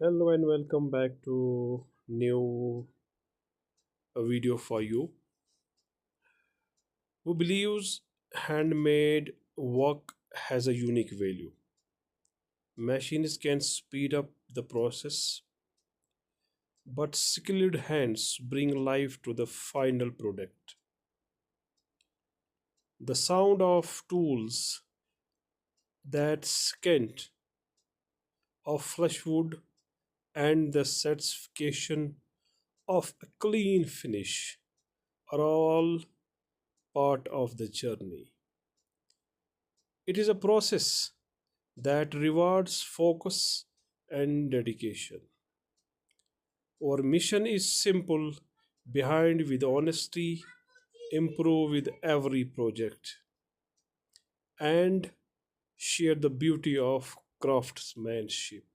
Hello and welcome back to new video for you. Who believes handmade work has a unique value. Machines can speed up the process, but skilled hands bring life to the final product. The sound of tools, that scent of fresh wood, and the satisfaction of a clean finish are all part of the journey. It is a process that rewards focus and dedication. Our mission is simple: behind with honesty, improve with every project, and share the beauty of craftsmanship.